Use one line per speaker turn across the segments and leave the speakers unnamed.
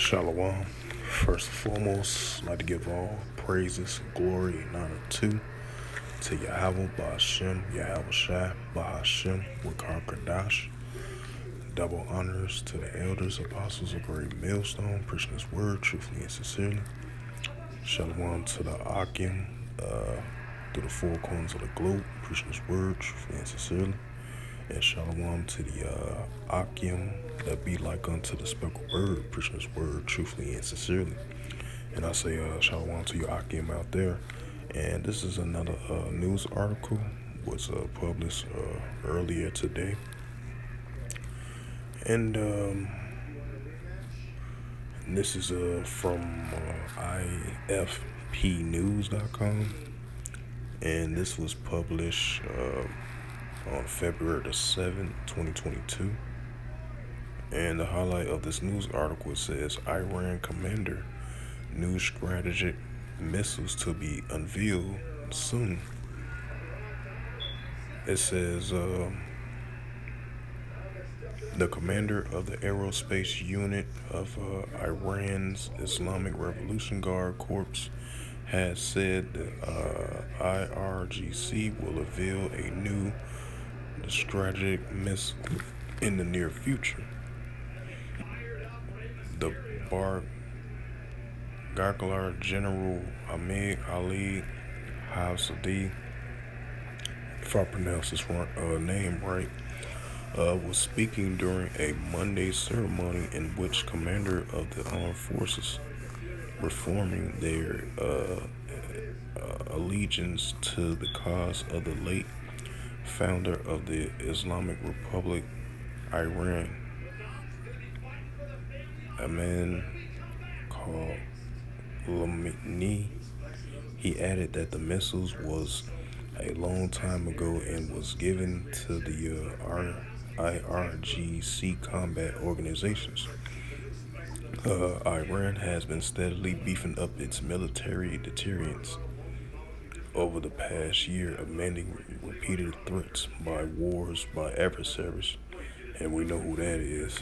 Shalom. First and foremost, I'd like to give all praises, glory, and honor to Yahweh, Ba'ashem, Yahweh Shai, Ba'ashem, Wakar Kadash. Double honors to the elders, apostles of Great Millstone, preaching His word truthfully and sincerely. Shalom to the Akim, through the four corners of the globe, preaching His word truthfully and sincerely. And shalom to the Akim that be like unto the speckled bird, preaching His word truthfully and sincerely. And I say shalom to you Akim out there. And this is another news article was published earlier today. And this is from ifpnews.com. And this was published on February the 7th, 2022. And the highlight of this news article says Iran commander, new strategic missiles to be unveiled soon. It says the commander of the aerospace unit of Iran's Islamic Revolution Guard Corps has said the IRGC will unveil a new strategic missile in the near future. The Brigadier General Ahmed Ali Hafsadi, if I pronounce his name right, was speaking during a Monday ceremony in which commander of the armed forces reforming their allegiance to the cause of the late founder of the Islamic Republic, Iran, a man called Khamenei. He added that the missiles was a long time ago and was given to the IRGC combat organizations. Iran has been steadily beefing up its military deterrence over the past year, amending repeated threats by wars by adversaries, and we know who that is.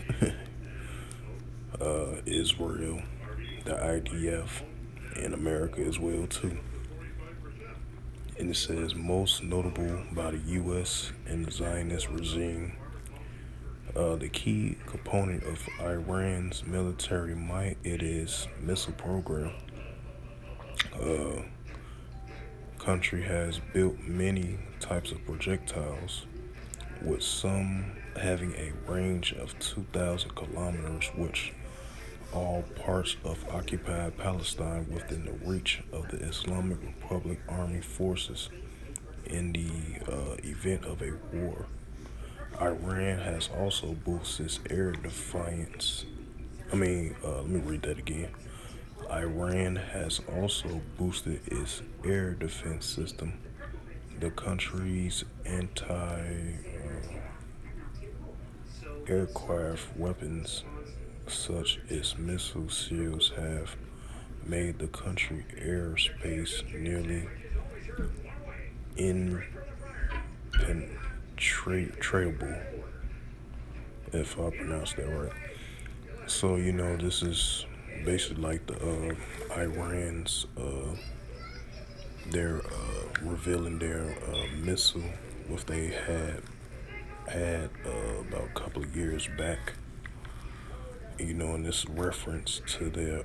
Israel, the IDF, and America as well too. And it says most notable by the U.S. and the Zionist regime. The key component of Iran's military might, it is missile program. Country has built many types of projectiles, with some having a range of 2,000 kilometers, which all parts of occupied Palestine within the reach of the Islamic Republic Army forces in the event of a war. Iran has also boosted its air defense. Let me read that again. Iran has also boosted its air defense system. The country's anti-aircraft weapons, such as missile shields, have made the country airspace nearly impenetrable, if I pronounce that right. So, this is basically like the Iran's, they're revealing their missile, which they had about a couple of years back. And this reference to their,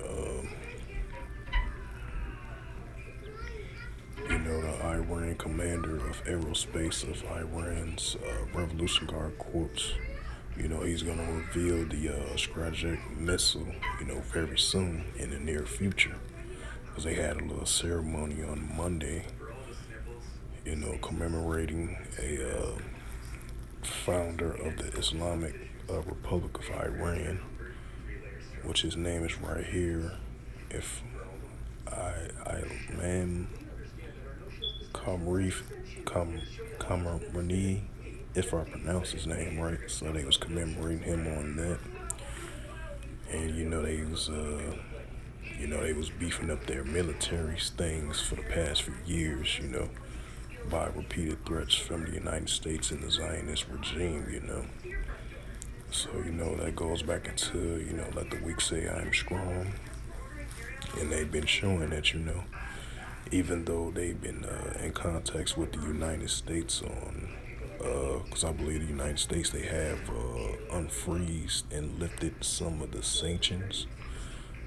the Iran commander of aerospace of Iran's Revolution Guard Corps. He's going to reveal the strategic missile, very soon in the near future. Because they had a little ceremony on Monday, commemorating a founder of the Islamic Republic of Iran, which his name is right here. If Khamenei, if I pronounce his name right. So they was commemorating him on that. And they was beefing up their military things for the past few years, by repeated threats from the United States and the Zionist regime, So, that goes back into, let the weak say I am strong. And they've been showing that, even though they've been in contact with the United States on, because I believe the United States, they have unfreezed and lifted some of the sanctions,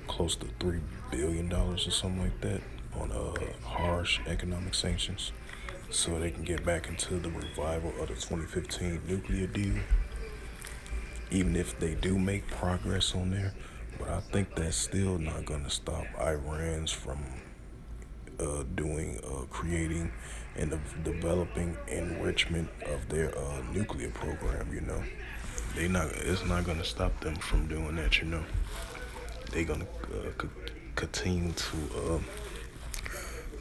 close to $3 billion or something like that, on harsh economic sanctions, so they can get back into the revival of the 2015 nuclear deal. Even if they do make progress on there, but I think that's still not going to stop Iran's from creating and developing enrichment of their nuclear program. It's not gonna stop them from doing that. They're gonna continue to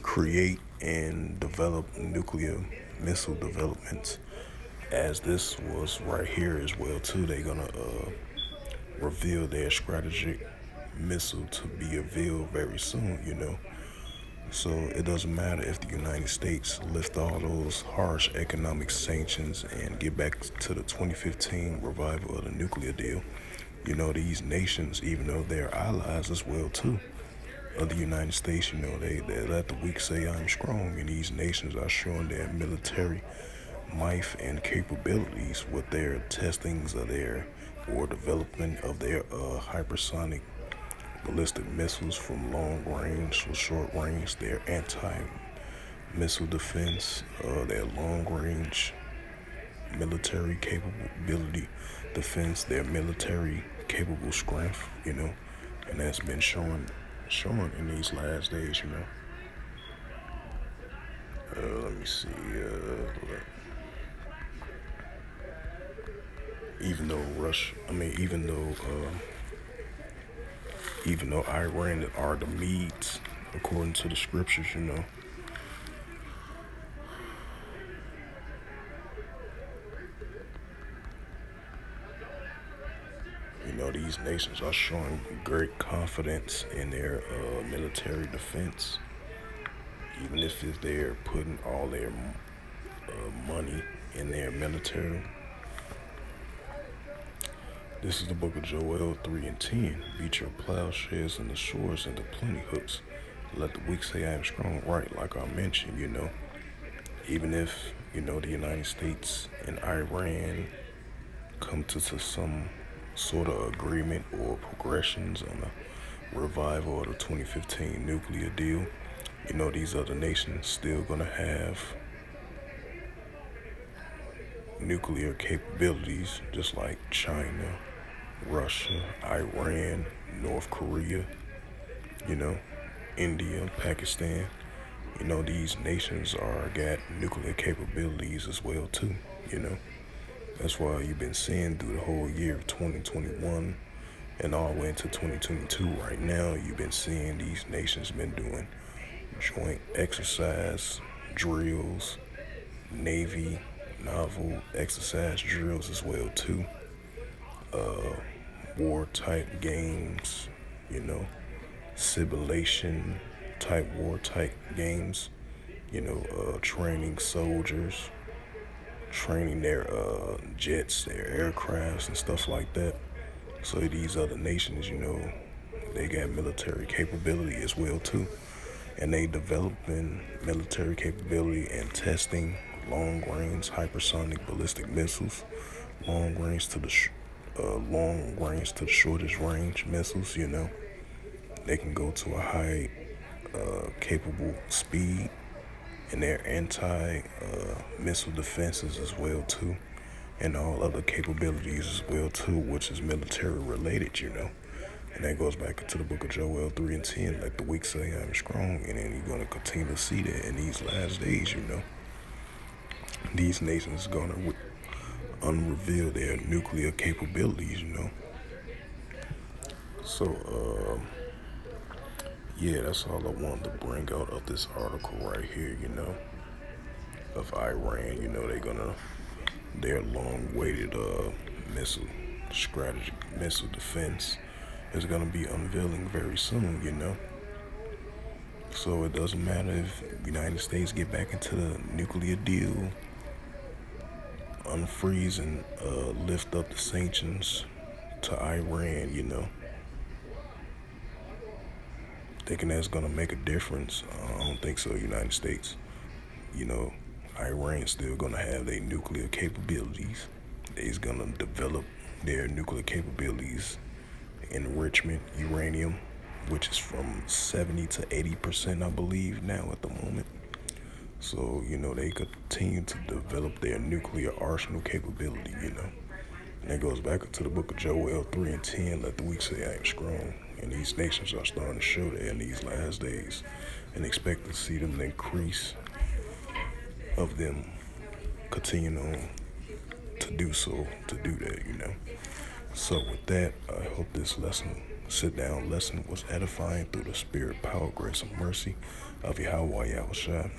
create and develop nuclear missile developments. As this was right here as well too, they're gonna reveal their strategic missile to be revealed very soon. So it doesn't matter if the United States lift all those harsh economic sanctions and get back to the 2015 revival of the nuclear deal. These nations, even though they're allies as well too of the United States, they let the weak say I'm strong, and these nations are showing their military might and capabilities with their testings of their or development of their hypersonic ballistic missiles from long range to short range, their anti-missile defense, their long range military capability defense, their military capable strength, and that's been shown in these last days. Let me see. Even though Iran are the Medes, according to the scriptures, these nations are showing great confidence in their military defense, even if they're putting all their money in their military. This is the book of Joel 3:10. Beat your plowshares and the shores into plenty hooks. Let the weak say I am strong. Right, like I mentioned, even if, the United States and Iran come to some sort of agreement or progressions on the revival of the 2015 nuclear deal, these other nations still gonna have nuclear capabilities, just like China, Russia, Iran, North Korea, India, Pakistan. These nations got nuclear capabilities as well too. That's why you've been seeing through the whole year of 2021 and all the way into 2022 right now, you've been seeing these nations been doing joint exercise drills, Navy, naval exercise drills as well too. War type games, simulation type war type games, training soldiers, training their jets, their aircrafts and stuff like that. So these other nations, they got military capability as well too. And they developing military capability and testing long-range hypersonic ballistic missiles, long range to the shortest range missiles. They can go to a high capable speed, and their anti-missile defenses as well too, and all other capabilities as well too, which is military related. And that goes back into the book of Joel 3:10, like the weak say I'm strong, and then you're gonna continue to see that in these last days. These nations gonna unreveal their nuclear capabilities. So yeah, that's all I wanted to bring out of this article right here. Of Iran. Their long-awaited missile strategic missile defense is gonna be unveiling very soon. So it doesn't matter if the United States get back into the nuclear deal unfreeze and lift up the sanctions to Iran, thinking that's gonna make a difference. I don't think so. United States, you know, Iran's still gonna have their nuclear capabilities. They's gonna develop their nuclear capabilities, enrichment uranium, which is from 70 to 80%, I believe, now at the moment. So, they continue to develop their nuclear arsenal capability. And that goes back to the book of Joel 3 and 10, let the weak say I am strong. And these nations are starting to show that in these last days and expect to see them increase of them continuing on to do so, to do that. So with that, I hope this sit down lesson was edifying through the spirit, power, grace, and mercy of Yahweh Yahushua.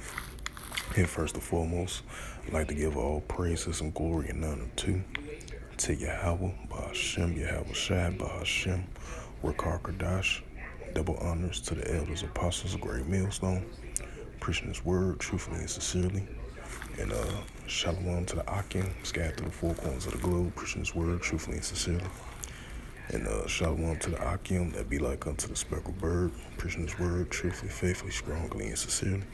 And first and foremost, I'd like to give all praises and glory and honor to Yahweh, Ba'ashem, Yahweh Shai, Ba'ashem, Rakar Kadash. Double honors to the elders, apostles, of great millstone, preaching his word truthfully and sincerely. And shalom to the Akim, scattered through the four corners of the globe, preaching his word truthfully and sincerely. And shalom to the Akim that be like unto the speckled bird, preaching his word truthfully, faithfully, strongly, and sincerely.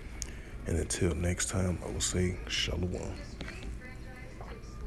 And until next time, I will say shalom.